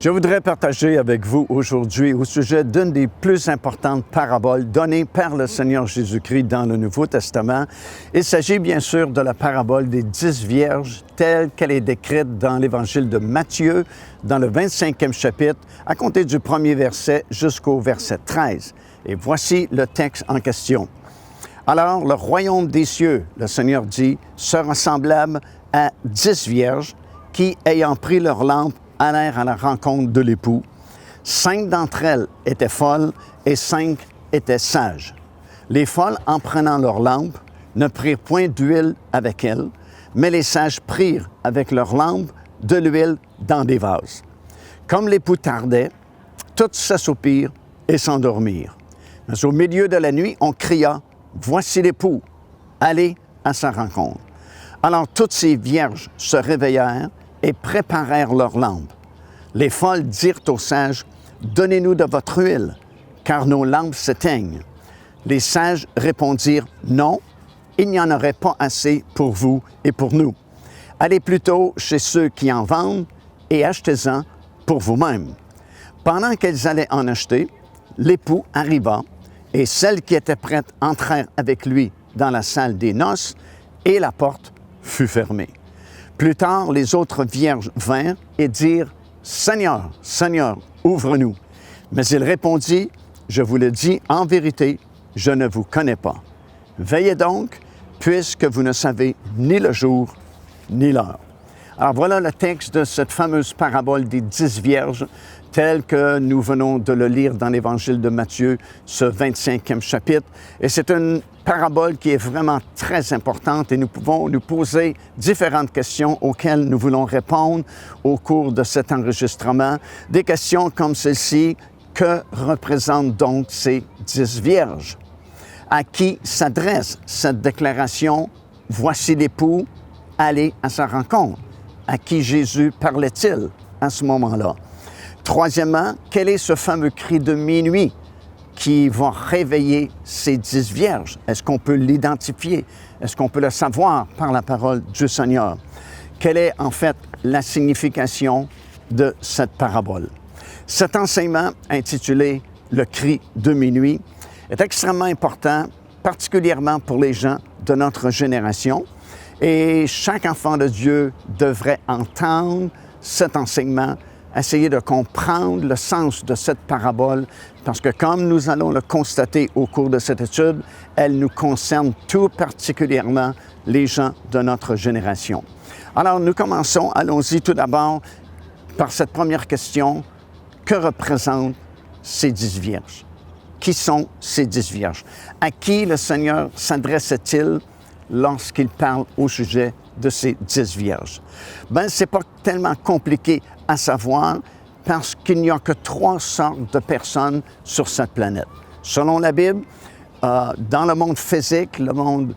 Je voudrais partager avec vous aujourd'hui au sujet d'une des plus importantes paraboles données par le Seigneur Jésus-Christ dans le Nouveau Testament. Il s'agit bien sûr de la parabole des 10 vierges telle qu'elle est décrite dans l'Évangile de Matthieu, dans le 25e chapitre, à compter du premier verset jusqu'au verset 13. Et voici le texte en question. Alors, le royaume des cieux, le Seigneur dit, sera semblable à 10 vierges qui, ayant pris leur lampe, allèrent à la rencontre de l'époux. 5 d'entre elles étaient folles et 5 étaient sages. Les folles, en prenant leur lampe, ne prirent point d'huile avec elles, mais les sages prirent avec leur lampe de l'huile dans des vases. Comme l'époux tardait, toutes s'assoupirent et s'endormirent. Mais au milieu de la nuit, on cria, « Voici l'époux, allez à sa rencontre. » Alors toutes ces vierges se réveillèrent et préparèrent leurs lampes. Les folles dirent aux sages, « Donnez-nous de votre huile, car nos lampes s'éteignent. » Les sages répondirent, « Non, il n'y en aurait pas assez pour vous et pour nous. Allez plutôt chez ceux qui en vendent et achetez-en pour vous-mêmes. » Pendant qu'elles allaient en acheter, l'époux arriva, et celles qui étaient prêtes entrèrent avec lui dans la salle des noces, et la porte fut fermée. Plus tard, les autres vierges vinrent et dirent, « Seigneur, Seigneur, ouvre-nous. » Mais il répondit, « Je vous le dis en vérité, je ne vous connais pas. Veillez donc, puisque vous ne savez ni le jour ni l'heure. » Alors voilà le texte de cette fameuse parabole des 10 vierges, tel que nous venons de le lire dans l'Évangile de Matthieu, ce 25e chapitre. Et c'est une parabole qui est vraiment très importante et nous pouvons nous poser différentes questions auxquelles nous voulons répondre au cours de cet enregistrement. Des questions comme celle-ci, que représentent donc ces 10 vierges? À qui s'adresse cette déclaration « Voici l'époux, allez à sa rencontre » ? À qui Jésus parlait-il à ce moment-là? Troisièmement, quel est ce fameux cri de minuit qui va réveiller ces 10 vierges? Est-ce qu'on peut l'identifier? Est-ce qu'on peut le savoir par la parole du Seigneur? Quelle est en fait la signification de cette parabole? Cet enseignement intitulé « Le cri de minuit » est extrêmement important, particulièrement pour les gens de notre génération. Et chaque enfant de Dieu devrait entendre cet enseignement, essayer de comprendre le sens de cette parabole, parce que comme nous allons le constater au cours de cette étude, elle nous concerne tout particulièrement les gens de notre génération. Alors nous commençons, allons-y tout d'abord par cette première question, que représentent ces 10 vierges? Qui sont ces 10 vierges? À qui le Seigneur s'adresse-t-il lorsqu'il parle au sujet de ces 10 vierges? Bien, ce n'est pas tellement compliqué à savoir parce qu'il n'y a que 3 sortes de personnes sur cette planète. Selon la Bible, dans le monde physique, le monde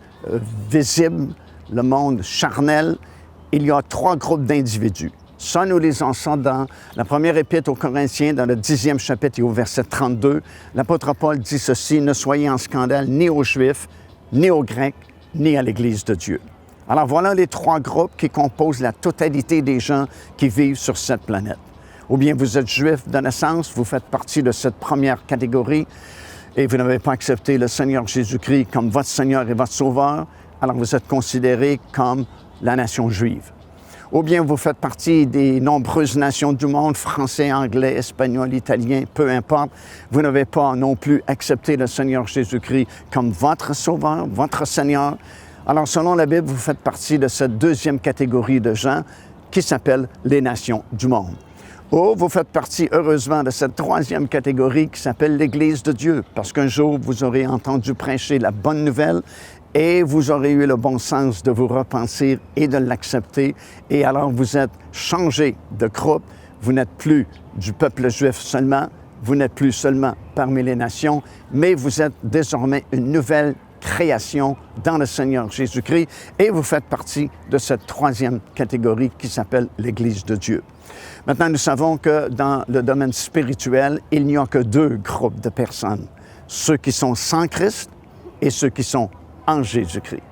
visible, le monde charnel, il y a 3 groupes d'individus. Ça, nous lisons ça dans la première épître aux Corinthiens, dans le 10e chapitre et au verset 32. L'apôtre Paul dit ceci, « Ne soyez en scandale ni aux Juifs, ni aux Grecs, ni à l'Église de Dieu. » Alors voilà les 3 groupes qui composent la totalité des gens qui vivent sur cette planète. Ou bien vous êtes juif de naissance, vous faites partie de cette première catégorie et vous n'avez pas accepté le Seigneur Jésus-Christ comme votre Seigneur et votre Sauveur, alors vous êtes considéré comme la nation juive. Ou bien vous faites partie des nombreuses nations du monde, français, anglais, espagnol, italien, peu importe. Vous n'avez pas non plus accepté le Seigneur Jésus-Christ comme votre Sauveur, votre Seigneur. Alors, selon la Bible, vous faites partie de cette deuxième catégorie de gens qui s'appelle les nations du monde. Ou vous faites partie, heureusement, de cette troisième catégorie qui s'appelle l'Église de Dieu, parce qu'un jour, vous aurez entendu prêcher la bonne nouvelle et vous aurez eu le bon sens de vous repentir et de l'accepter. Et alors, vous êtes changé de groupe. Vous n'êtes plus du peuple juif seulement, vous n'êtes plus seulement parmi les nations, mais vous êtes désormais une nouvelle création dans le Seigneur Jésus-Christ et vous faites partie de cette troisième catégorie qui s'appelle l'Église de Dieu. Maintenant, nous savons que dans le domaine spirituel, il n'y a que 2 groupes de personnes, ceux qui sont sans Christ et ceux qui sont en Jésus-Christ.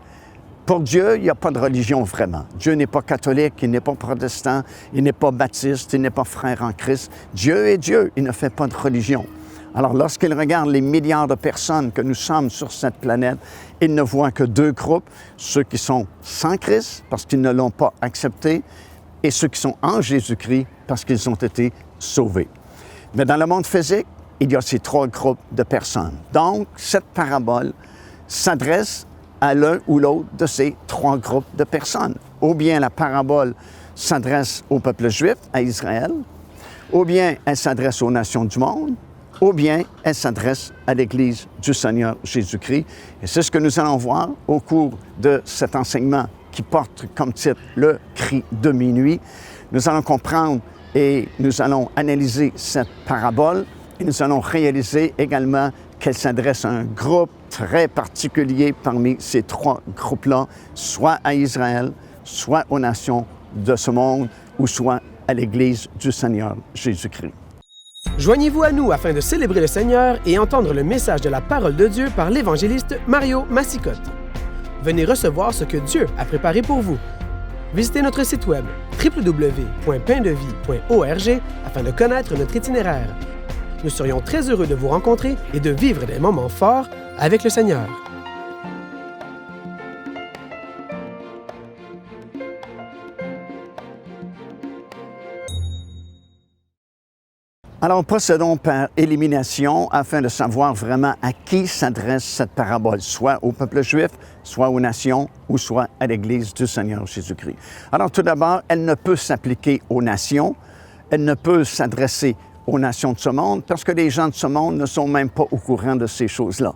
Pour Dieu, il n'y a pas de religion vraiment. Dieu n'est pas catholique, il n'est pas protestant, il n'est pas baptiste, il n'est pas frère en Christ. Dieu est Dieu, il ne fait pas de religion. Alors, lorsqu'il regarde les milliards de personnes que nous sommes sur cette planète, il ne voit que deux groupes, ceux qui sont sans Christ parce qu'ils ne l'ont pas accepté et ceux qui sont en Jésus-Christ parce qu'ils ont été sauvés. Mais dans le monde physique, il y a ces trois groupes de personnes. Donc, cette parabole s'adresse à l'un ou l'autre de ces trois groupes de personnes. Ou bien la parabole s'adresse au peuple juif, à Israël, ou bien elle s'adresse aux nations du monde, ou bien elle s'adresse à l'Église du Seigneur Jésus-Christ. Et c'est ce que nous allons voir au cours de cet enseignement qui porte comme titre « Le cri de minuit ». Nous allons comprendre et nous allons analyser cette parabole et nous allons réaliser également qu'elle s'adresse à un groupe très particulier parmi ces trois groupes-là, soit à Israël, soit aux nations de ce monde, ou soit à l'Église du Seigneur Jésus-Christ. Joignez-vous à nous afin de célébrer le Seigneur et entendre le message de la parole de Dieu par l'évangéliste Mario Massicotte. Venez recevoir ce que Dieu a préparé pour vous. Visitez notre site web www.paindevie.org afin de connaître notre itinéraire. Nous serions très heureux de vous rencontrer et de vivre des moments forts avec le Seigneur. Alors, procédons par élimination afin de savoir vraiment à qui s'adresse cette parabole, soit au peuple juif, soit aux nations, ou soit à l'Église du Seigneur Jésus-Christ. Alors, tout d'abord, elle ne peut s'appliquer aux nations, elle ne peut s'adresser aux nations de ce monde, parce que les gens de ce monde ne sont même pas au courant de ces choses-là.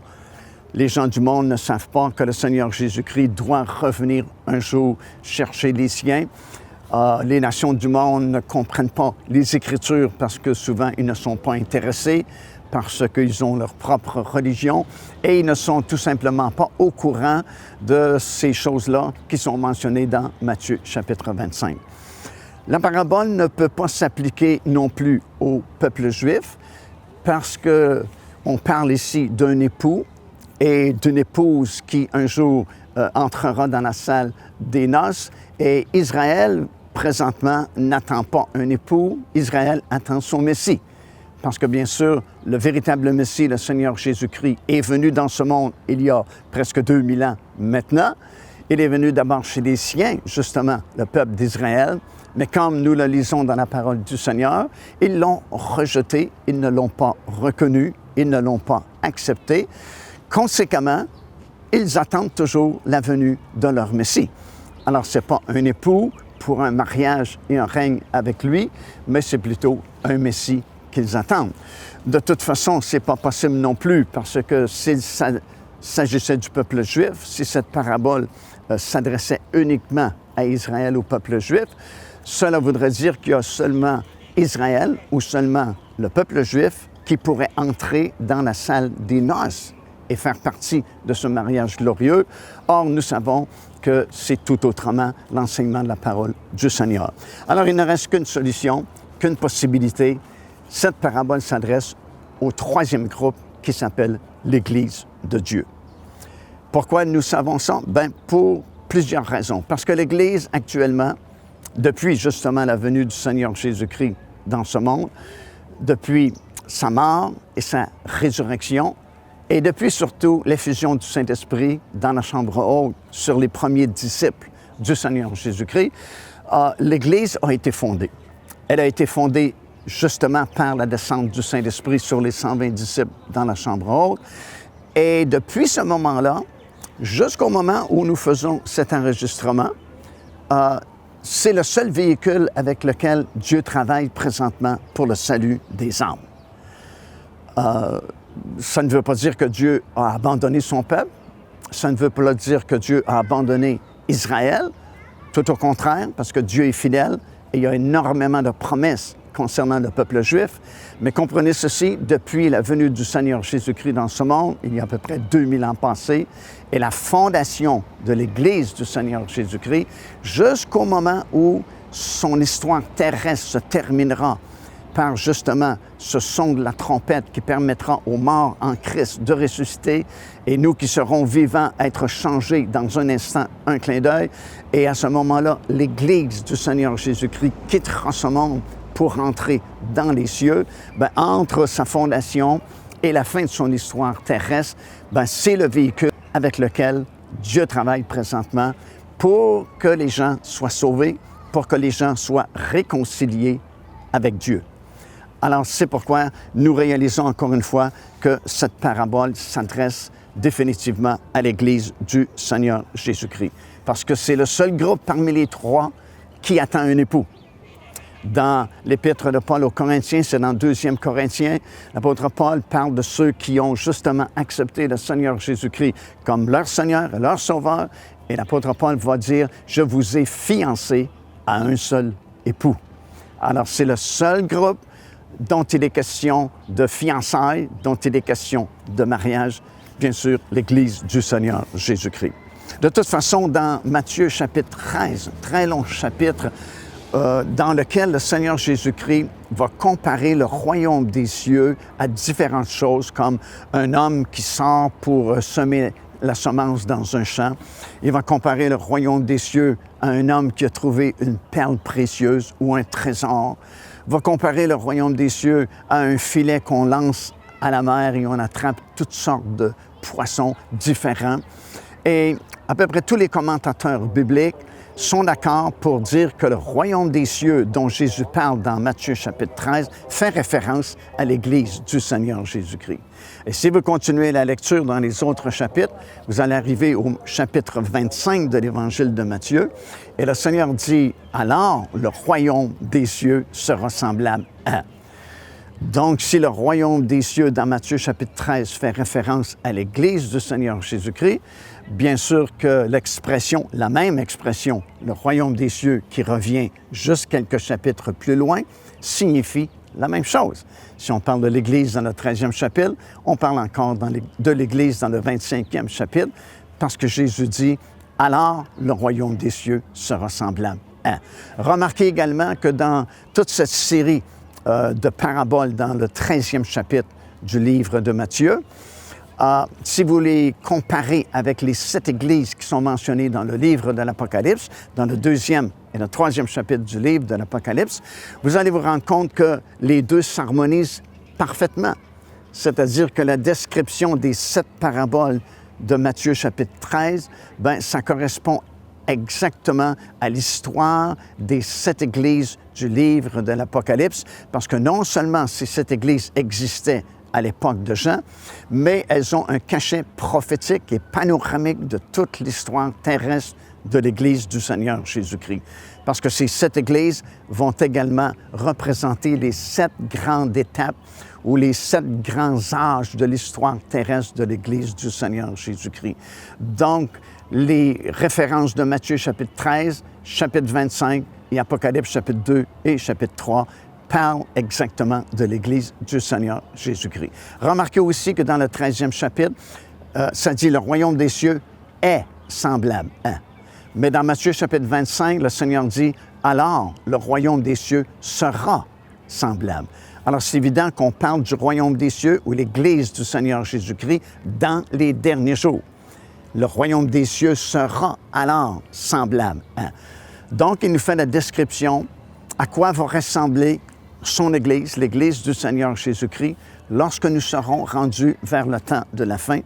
Les gens du monde ne savent pas que le Seigneur Jésus-Christ doit revenir un jour chercher les siens. Les nations du monde ne comprennent pas les Écritures parce que souvent ils ne sont pas intéressés, parce qu'ils ont leur propre religion et ils ne sont tout simplement pas au courant de ces choses-là qui sont mentionnées dans Matthieu chapitre 25. La parabole ne peut pas s'appliquer non plus au peuple juif parce qu'on parle ici d'un époux et d'une épouse qui un jour entrera dans la salle des noces. Et Israël, présentement, n'attend pas un époux, Israël attend son Messie. Parce que bien sûr, le véritable Messie, le Seigneur Jésus-Christ, est venu dans ce monde il y a presque 2000 ans maintenant. Il est venu d'abord chez les siens, justement, le peuple d'Israël. Mais comme nous le lisons dans la parole du Seigneur, ils l'ont rejeté, ils ne l'ont pas reconnu, ils ne l'ont pas accepté. Conséquemment, ils attendent toujours la venue de leur Messie. Alors, ce n'est pas un époux pour un mariage et un règne avec lui, mais c'est plutôt un Messie qu'ils attendent. De toute façon, ce n'est pas possible non plus, parce que s'il s'agissait du peuple juif, si cette parabole s'adressait uniquement à Israël, au peuple juif, cela voudrait dire qu'il y a seulement Israël ou seulement le peuple juif qui pourrait entrer dans la salle des noces et faire partie de ce mariage glorieux. Or, nous savons que c'est tout autrement l'enseignement de la parole du Seigneur. Alors, il ne reste qu'une solution, qu'une possibilité. Cette parabole s'adresse au troisième groupe qui s'appelle l'Église de Dieu. Pourquoi nous savons ça? Bien, pour plusieurs raisons. Parce que l'Église, actuellement, depuis justement la venue du Seigneur Jésus-Christ dans ce monde, depuis sa mort et sa résurrection, et depuis surtout l'effusion du Saint-Esprit dans la chambre haute sur les premiers disciples du Seigneur Jésus-Christ, l'Église a été fondée. Elle a été fondée justement par la descente du Saint-Esprit sur les 120 disciples dans la chambre haute. Et depuis ce moment-là, jusqu'au moment où nous faisons cet enregistrement, c'est le seul véhicule avec lequel Dieu travaille présentement pour le salut des âmes. Ça ne veut pas dire que Dieu a abandonné son peuple. Ça ne veut pas dire que Dieu a abandonné Israël. Tout au contraire, parce que Dieu est fidèle et il y a énormément de promesses concernant le peuple juif. Mais comprenez ceci, depuis la venue du Seigneur Jésus-Christ dans ce monde, il y a à peu près 2000 ans passés, et la fondation de l'Église du Seigneur Jésus-Christ, jusqu'au moment où son histoire terrestre se terminera par justement ce son de la trompette qui permettra aux morts en Christ de ressusciter et nous qui serons vivants être changés dans un instant, un clin d'œil. Et à ce moment-là, l'Église du Seigneur Jésus-Christ quittera ce monde pour entrer dans les cieux. Entre sa fondation et la fin de son histoire terrestre, c'est le véhicule avec lequel Dieu travaille présentement pour que les gens soient sauvés, pour que les gens soient réconciliés avec Dieu. Alors, c'est pourquoi nous réalisons encore une fois que cette parabole s'adresse définitivement à l'Église du Seigneur Jésus-Christ, parce que c'est le seul groupe parmi les trois qui attend un époux. Dans l'Épître de Paul aux Corinthiens, c'est dans 2 Corinthiens, l'apôtre Paul parle de ceux qui ont justement accepté le Seigneur Jésus-Christ comme leur Seigneur et leur Sauveur. Et l'apôtre Paul va dire, « Je vous ai fiancés à un seul époux. » Alors, c'est le seul groupe dont il est question de fiançailles, dont il est question de mariage, bien sûr, l'Église du Seigneur Jésus-Christ. De toute façon, dans Matthieu chapitre 13, très long chapitre, dans lequel le Seigneur Jésus-Christ va comparer le royaume des cieux à différentes choses, comme un homme qui sort pour semer la semence dans un champ. Il va comparer le royaume des cieux à un homme qui a trouvé une perle précieuse ou un trésor. Il va comparer le royaume des cieux à un filet qu'on lance à la mer et on attrape toutes sortes de poissons différents. Et à peu près tous les commentateurs bibliques sont d'accord pour dire que le royaume des cieux dont Jésus parle dans Matthieu chapitre 13 fait référence à l'Église du Seigneur Jésus-Christ. Et si vous continuez la lecture dans les autres chapitres, vous allez arriver au chapitre 25 de l'Évangile de Matthieu, et le Seigneur dit, « Alors le royaume des cieux sera semblable à... » Donc, si le royaume des cieux dans Matthieu chapitre 13 fait référence à l'Église du Seigneur Jésus-Christ, bien sûr que l'expression, la même expression, le royaume des cieux qui revient juste quelques chapitres plus loin, signifie la même chose. Si on parle de l'Église dans le 13e chapitre, on parle encore de l'Église dans le 25e chapitre, parce que Jésus dit, « Alors le royaume des cieux sera semblable à... » Remarquez également que dans toute cette série de paraboles dans le 13e chapitre du livre de Matthieu, si vous les comparez avec les 7 églises qui sont mentionnées dans le livre de l'Apocalypse, dans le 2e et le 3e chapitre du livre de l'Apocalypse, vous allez vous rendre compte que les deux s'harmonisent parfaitement. C'est-à-dire que la description des 7 paraboles de Matthieu chapitre 13, ça correspond exactement à l'histoire des 7 églises du livre de l'Apocalypse, parce que non seulement ces 7 églises existaient à l'époque de Jean, mais elles ont un cachet prophétique et panoramique de toute l'histoire terrestre de l'Église du Seigneur Jésus-Christ. Parce que ces 7 églises vont également représenter les 7 grandes étapes ou les 7 grands âges de l'histoire terrestre de l'Église du Seigneur Jésus-Christ. Donc, les références de Matthieu chapitre 13, chapitre 25 et Apocalypse chapitre 2 et chapitre 3 parlent exactement de l'Église du Seigneur Jésus-Christ. Remarquez aussi que dans le 13e chapitre, ça dit « Le royaume des cieux est semblable à ». Mais dans Matthieu chapitre 25, le Seigneur dit « Alors le royaume des cieux sera semblable ». Alors c'est évident qu'on parle du royaume des cieux ou l'Église du Seigneur Jésus-Christ dans les derniers jours. Le royaume des cieux sera alors semblable à. Donc, il nous fait la description à quoi va ressembler son Église, l'Église du Seigneur Jésus-Christ, lorsque nous serons rendus vers le temps de la fin,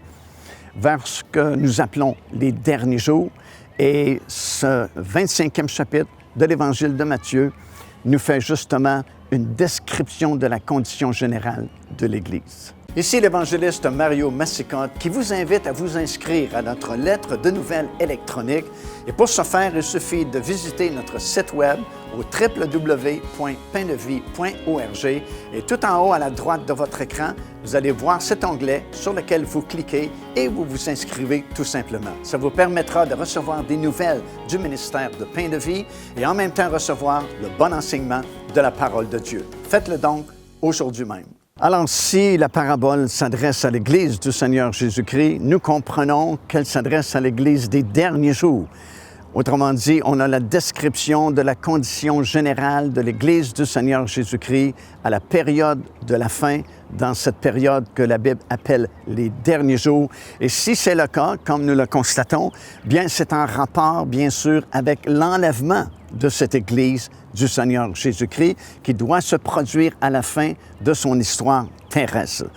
vers ce que nous appelons les derniers jours. Et ce 25e chapitre de l'Évangile de Matthieu nous fait justement une description de la condition générale de l'Église. Ici l'évangéliste Mario Massicotte qui vous invite à vous inscrire à notre lettre de nouvelles électronique. Et pour ce faire, il suffit de visiter notre site web au www.paindevie.org et tout en haut à la droite de votre écran, vous allez voir cet onglet sur lequel vous cliquez et vous vous inscrivez tout simplement. Ça vous permettra de recevoir des nouvelles du ministère de Pain de Vie et en même temps recevoir le bon enseignement de la parole de Dieu. Faites-le donc aujourd'hui même. Alors, si la parabole s'adresse à l'Église du Seigneur Jésus-Christ, nous comprenons qu'elle s'adresse à l'Église des derniers jours. Autrement dit, on a la description de la condition générale de l'Église du Seigneur Jésus-Christ à la période de la fin, dans cette période que la Bible appelle les derniers jours. Et si c'est le cas, comme nous le constatons, bien c'est en rapport, bien sûr, avec l'enlèvement de cette Église du Seigneur Jésus-Christ qui doit se produire à la fin de son histoire terrestre.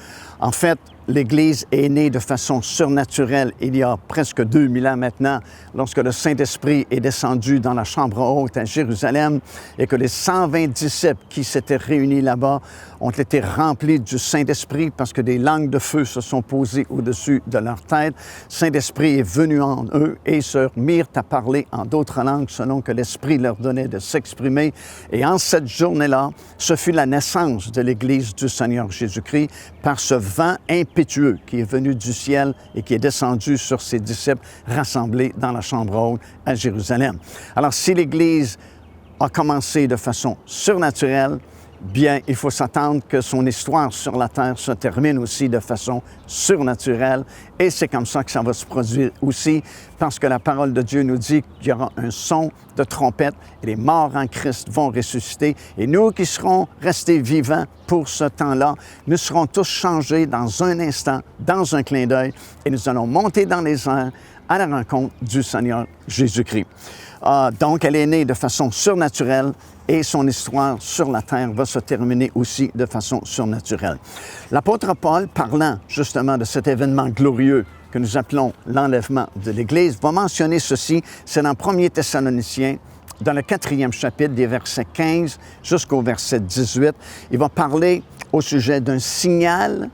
En fait, l'Église est née de façon surnaturelle il y a presque 2000 ans maintenant, lorsque le Saint-Esprit est descendu dans la chambre haute à Jérusalem et que les 120 disciples qui s'étaient réunis là-bas ont été remplis du Saint-Esprit parce que des langues de feu se sont posées au-dessus de leur tête. Saint-Esprit est venu en eux et se mirent à parler en d'autres langues selon que l'Esprit leur donnait de s'exprimer. Et en cette journée-là, ce fut la naissance de l'Église du Seigneur Jésus-Christ par ce vent impétueux qui est venu du ciel et qui est descendu sur ses disciples rassemblés dans la chambre haute à Jérusalem. Alors, si l'Église a commencé de façon surnaturelle, bien, il faut s'attendre que son histoire sur la terre se termine aussi de façon surnaturelle. Et c'est comme ça que ça va se produire aussi, parce que la parole de Dieu nous dit qu'il y aura un son de trompette et les morts en Christ vont ressusciter. Et nous qui serons restés vivants pour ce temps-là, nous serons tous changés dans un instant, dans un clin d'œil, et nous allons monter dans les airs à la rencontre du Seigneur Jésus-Christ. Donc, elle est née de façon surnaturelle et son histoire sur la terre va se terminer aussi de façon surnaturelle. L'apôtre Paul, parlant justement de cet événement glorieux que nous appelons l'enlèvement de l'Église, va mentionner ceci, c'est dans 1 Thessaloniciens, dans le 4e chapitre, des versets 15 jusqu'au verset 18. Il va parler au sujet d'un signal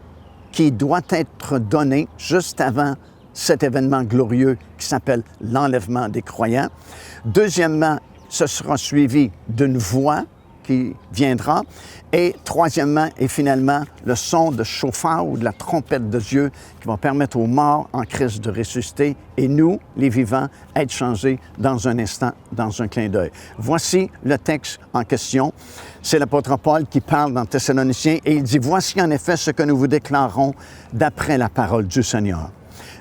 qui doit être donné juste avant cet événement glorieux qui s'appelle l'enlèvement des croyants. Deuxièmement, ce sera suivi d'une voix qui viendra. Et troisièmement et finalement, le son de chauffard ou de la trompette de Dieu qui va permettre aux morts en Christ de ressusciter et nous, les vivants, être changés dans un instant, dans un clin d'œil. Voici le texte en question. C'est l'apôtre Paul qui parle dans Thessaloniciens et il dit « Voici en effet ce que nous vous déclarons d'après la parole du Seigneur.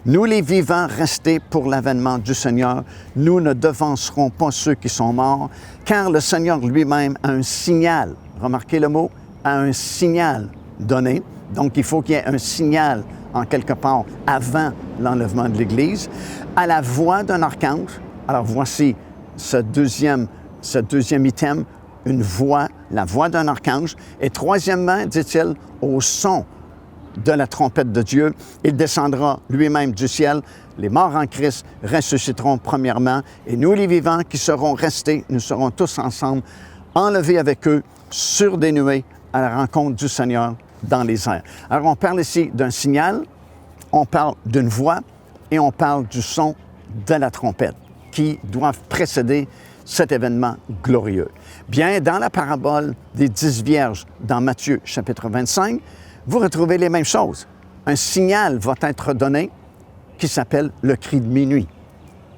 Nous, les vivants, restés pour l'avènement du Seigneur, nous ne devancerons pas ceux qui sont morts, car le Seigneur lui-même a un signal, remarquez le mot, a un signal donné. Donc, il faut qu'il y ait un signal, en quelque part, avant l'enlèvement de l'Église, à la voix d'un archange. Alors, voici ce deuxième item, une voix, la voix d'un archange. Et troisièmement, dit-il, au son de la trompette de Dieu. Il descendra lui-même du ciel. Les morts en Christ ressusciteront premièrement. Et nous, les vivants qui serons restés, nous serons tous ensemble enlevés avec eux sur des nuées à la rencontre du Seigneur dans les airs. Alors, on parle ici d'un signal, on parle d'une voix et on parle du son de la trompette qui doivent précéder cet événement glorieux. Bien, dans la parabole des 10 vierges dans Matthieu chapitre 25, vous retrouvez les mêmes choses. Un signal va être donné qui s'appelle le cri de minuit.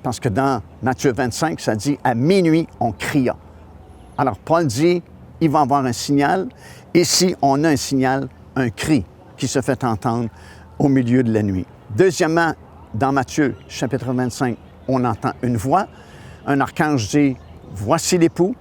Parce que dans Matthieu 25, ça dit « à minuit, on cria ». Alors, Paul dit « il va y avoir un signal ». Ici, on a un signal, un cri qui se fait entendre au milieu de la nuit. Deuxièmement, dans Matthieu chapitre 25, on entend une voix. Un archange dit « voici l'époux,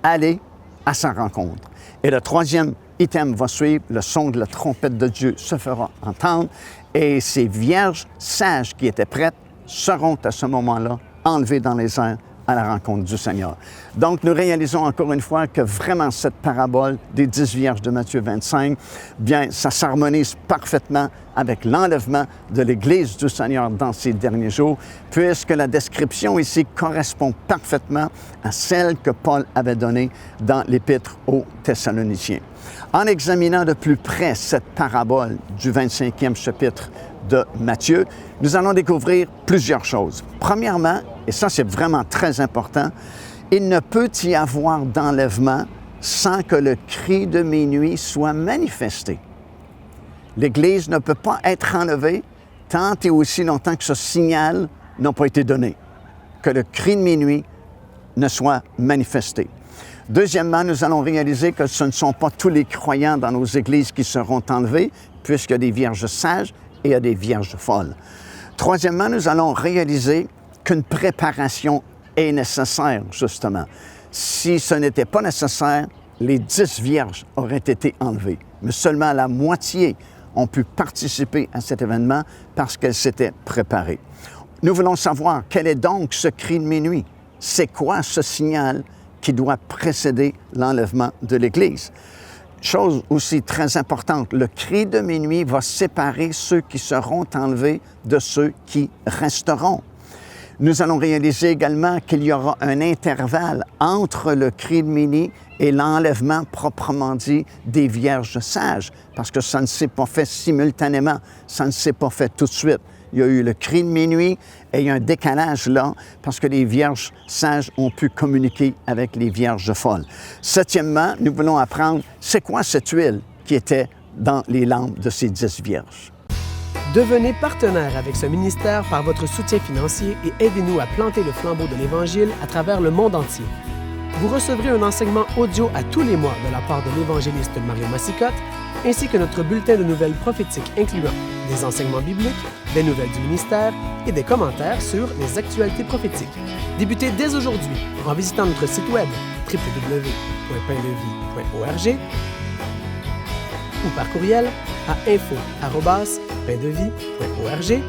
allez à sa rencontre ». Et le troisième item va suivre, le son de la trompette de Dieu se fera entendre et ces vierges sages qui étaient prêtes seront à ce moment-là enlevées dans les airs à la rencontre du Seigneur. Donc, nous réalisons encore une fois que vraiment cette parabole des 10 vierges de Matthieu 25, bien, ça s'harmonise parfaitement avec l'enlèvement de l'Église du Seigneur dans ces derniers jours, puisque la description ici correspond parfaitement à celle que Paul avait donnée dans l'Épître aux Thessaloniciens. En examinant de plus près cette parabole du 25e chapitre de Matthieu, nous allons découvrir plusieurs choses. Premièrement, et ça c'est vraiment très important, il ne peut y avoir d'enlèvement sans que le cri de minuit soit manifesté. L'Église ne peut pas être enlevée tant et aussi longtemps que ce signal n'a pas été donné, que le cri de minuit ne soit manifesté. Deuxièmement, nous allons réaliser que ce ne sont pas tous les croyants dans nos églises qui seront enlevés, puisqu'il y a des vierges sages et il y a des vierges folles. Troisièmement, nous allons réaliser qu'une préparation est nécessaire, justement. Si ce n'était pas nécessaire, les 10 vierges auraient été enlevées. Mais seulement la moitié ont pu participer à cet événement parce qu'elles s'étaient préparées. Nous voulons savoir quel est donc ce cri de minuit. C'est quoi ce signal qui doit précéder l'enlèvement de l'Église? Chose aussi très importante, le cri de minuit va séparer ceux qui seront enlevés de ceux qui resteront. Nous allons réaliser également qu'il y aura un intervalle entre le cri de minuit et l'enlèvement proprement dit des vierges sages, parce que ça ne s'est pas fait simultanément, ça ne s'est pas fait tout de suite. Il y a eu le cri de minuit et il y a un décalage là parce que les vierges sages ont pu communiquer avec les vierges folles. Septièmement, nous voulons apprendre c'est quoi cette huile qui était dans les lampes de ces 10 vierges. Devenez partenaire avec ce ministère par votre soutien financier et aidez-nous à planter le flambeau de l'Évangile à travers le monde entier. Vous recevrez un enseignement audio à tous les mois de la part de l'évangéliste Mario Massicotte, ainsi que notre bulletin de nouvelles prophétiques incluant des enseignements bibliques, des nouvelles du ministère et des commentaires sur les actualités prophétiques. Débutez dès aujourd'hui en visitant notre site web www.paindevie.org ou par courriel à info@paindevie.org.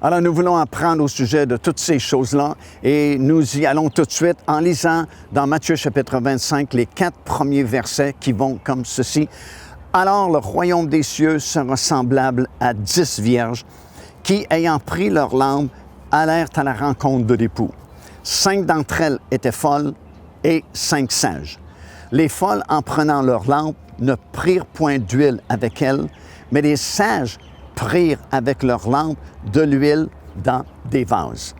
Alors, nous voulons apprendre au sujet de toutes ces choses-là et nous y allons tout de suite en lisant dans Matthieu chapitre 25 les 4 premiers versets qui vont comme ceci. « Alors le royaume des cieux sera semblable à 10 vierges qui, ayant pris leurs lampes, allèrent à la rencontre de l'époux. 5 d'entre elles étaient folles et 5 sages. Les folles, en prenant leurs lampes, ne prirent point d'huile avec elles, mais les sages prirent avec leurs lampes de l'huile dans des vases. »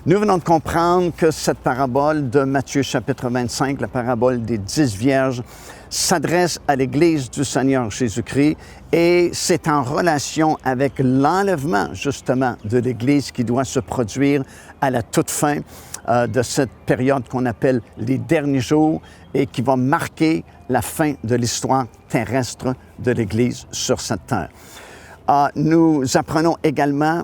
Nous venons de comprendre que cette parabole de Matthieu chapitre 25, la parabole des 10 vierges, s'adresse à l'Église du Seigneur Jésus-Christ et c'est en relation avec l'enlèvement justement de l'Église qui doit se produire à la toute fin de cette période qu'on appelle les derniers jours et qui va marquer la fin de l'histoire terrestre de l'Église sur cette terre. Nous apprenons également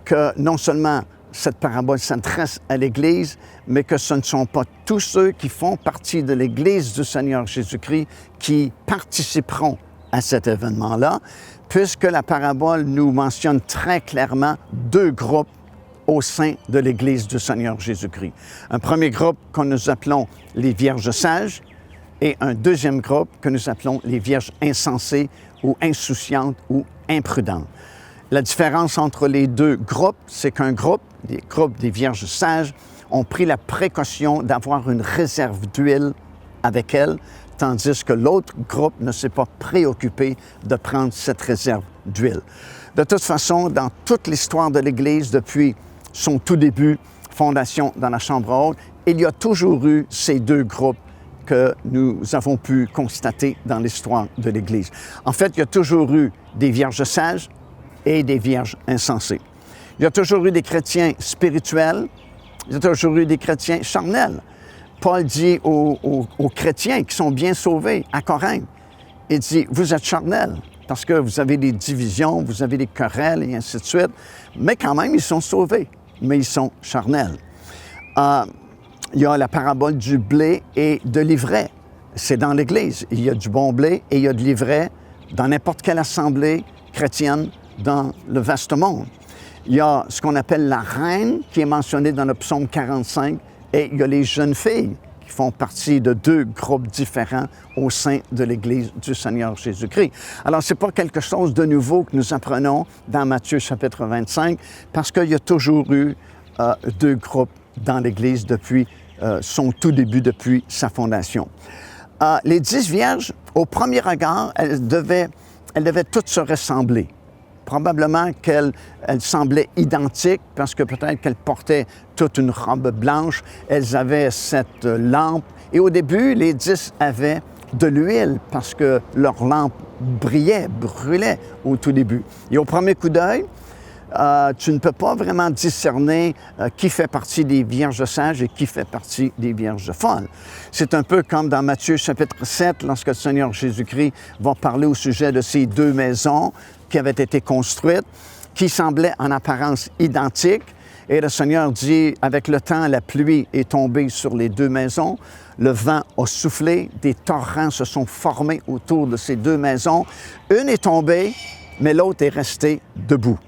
que non seulement cette parabole s'adresse à l'Église, mais que ce ne sont pas tous ceux qui font partie de l'Église du Seigneur Jésus-Christ qui participeront à cet événement-là, puisque la parabole nous mentionne très clairement 2 groupes au sein de l'Église du Seigneur Jésus-Christ. Un premier groupe que nous appelons les vierges sages et un deuxième groupe que nous appelons les vierges insensées ou insouciantes ou imprudentes. La différence entre les 2 groupes, c'est qu'un groupe, les groupes des vierges sages, ont pris la précaution d'avoir une réserve d'huile avec elles, tandis que l'autre groupe ne s'est pas préoccupé de prendre cette réserve d'huile. De toute façon, dans toute l'histoire de l'Église, depuis son tout début, fondation dans la Chambre haute, il y a toujours eu ces 2 groupes que nous avons pu constater dans l'histoire de l'Église. En fait, il y a toujours eu des vierges sages et des vierges insensées. Il y a toujours eu des chrétiens spirituels, il y a toujours eu des chrétiens charnels. Paul dit aux chrétiens qui sont bien sauvés à Corinthe, il dit, vous êtes charnels parce que vous avez des divisions, vous avez des querelles et ainsi de suite, mais quand même, ils sont sauvés, mais ils sont charnels. Il y a la parabole du blé et de l'ivraie. C'est dans l'Église. Il y a du bon blé et il y a de l'ivraie dans n'importe quelle assemblée chrétienne dans le vaste monde. Il y a ce qu'on appelle la reine qui est mentionnée dans le psaume 45 et il y a les jeunes filles qui font partie de 2 groupes différents au sein de l'Église du Seigneur Jésus-Christ. Alors, ce n'est pas quelque chose de nouveau que nous apprenons dans Matthieu chapitre 25 parce qu'il y a toujours eu 2 groupes dans l'Église depuis son tout début, depuis sa fondation. Les 10 vierges, au premier regard, elles devaient toutes se ressembler. Probablement qu'elles semblaient identiques parce que peut-être qu'elles portaient toute une robe blanche, elles avaient cette lampe. Et au début, les 10 avaient de l'huile parce que leur lampe brûlait au tout début. Et au premier coup d'œil, tu ne peux pas vraiment discerner qui fait partie des vierges sages et qui fait partie des vierges folles. C'est un peu comme dans Matthieu chapitre 7, lorsque le Seigneur Jésus-Christ va parler au sujet de ces 2 maisons qui avaient été construites, qui semblaient en apparence identiques. Et le Seigneur dit, avec le temps, la pluie est tombée sur les 2 maisons, le vent a soufflé, des torrents se sont formés autour de ces 2 maisons. Une est tombée, mais l'autre est restée debout.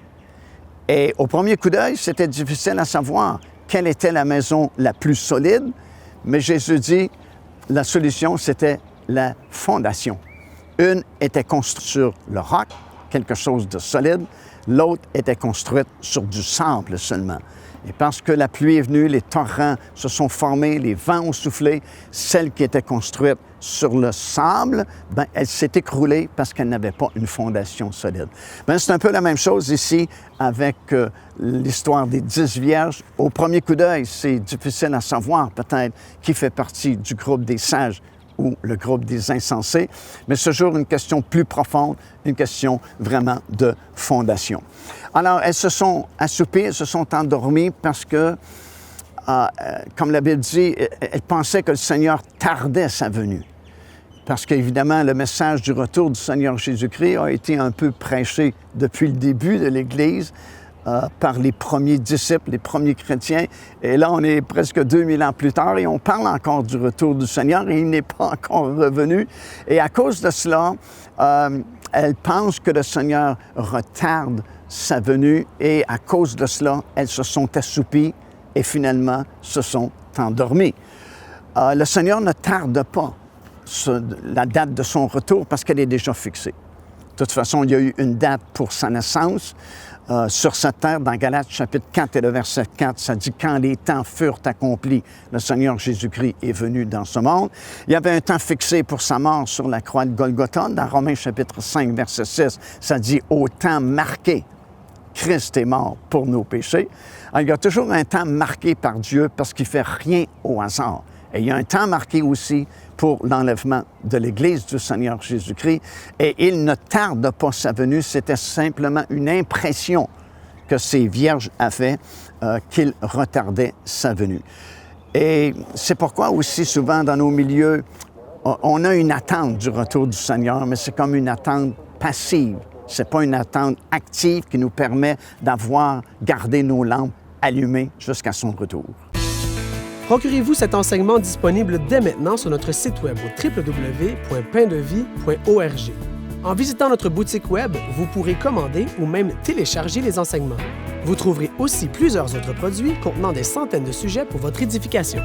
Et au premier coup d'œil, c'était difficile à savoir quelle était la maison la plus solide, mais Jésus dit, la solution, c'était la fondation. Une était construite sur le roc, quelque chose de solide, l'autre était construite sur du sable seulement. Et parce que la pluie est venue, les torrents se sont formés, les vents ont soufflé, celle qui était construite sur le sable, elle s'est écroulée parce qu'elle n'avait pas une fondation solide. C'est un peu la même chose ici avec l'histoire des 10 vierges. Au premier coup d'œil, c'est difficile à savoir peut-être qui fait partie du groupe des sages ou le groupe des insensés, mais c'est toujours une question plus profonde, une question vraiment de fondation. Alors, elles se sont assoupies, elles se sont endormies parce que, comme la Bible dit, elles pensaient que le Seigneur tardait sa venue. Parce qu'évidemment, le message du retour du Seigneur Jésus-Christ a été un peu prêché depuis le début de l'Église, par les premiers disciples, les premiers chrétiens. Et là, on est presque 2000 ans plus tard et on parle encore du retour du Seigneur et il n'est pas encore revenu. Et à cause de cela, elles pensent que le Seigneur retarde sa venue et à cause de cela, elles se sont assoupies et finalement se sont endormies. Le Seigneur ne tarde pas la date de son retour parce qu'elle est déjà fixée. De toute façon, il y a eu une date pour sa naissance. Sur cette terre, dans Galates chapitre 4 et le verset 4, ça dit « Quand les temps furent accomplis, le Seigneur Jésus-Christ est venu dans ce monde. » Il y avait un temps fixé pour sa mort sur la croix de Golgotha. Dans Romains chapitre 5, verset 6, ça dit « Au temps marqué, Christ est mort pour nos péchés. » Alors, il y a toujours un temps marqué par Dieu parce qu'il ne fait rien au hasard. Et il y a un temps marqué aussi pour l'enlèvement de l'Église du Seigneur Jésus-Christ. Et il ne tarde pas sa venue, c'était simplement une impression que ces vierges avaient qu'il retardait sa venue. Et c'est pourquoi aussi souvent dans nos milieux, on a une attente du retour du Seigneur, mais c'est comme une attente passive. Ce n'est pas une attente active qui nous permet d'avoir gardé nos lampes allumées jusqu'à son retour. Procurez-vous cet enseignement disponible dès maintenant sur notre site web au www.paindevie.org. En visitant notre boutique web, vous pourrez commander ou même télécharger les enseignements. Vous trouverez aussi plusieurs autres produits contenant des centaines de sujets pour votre édification.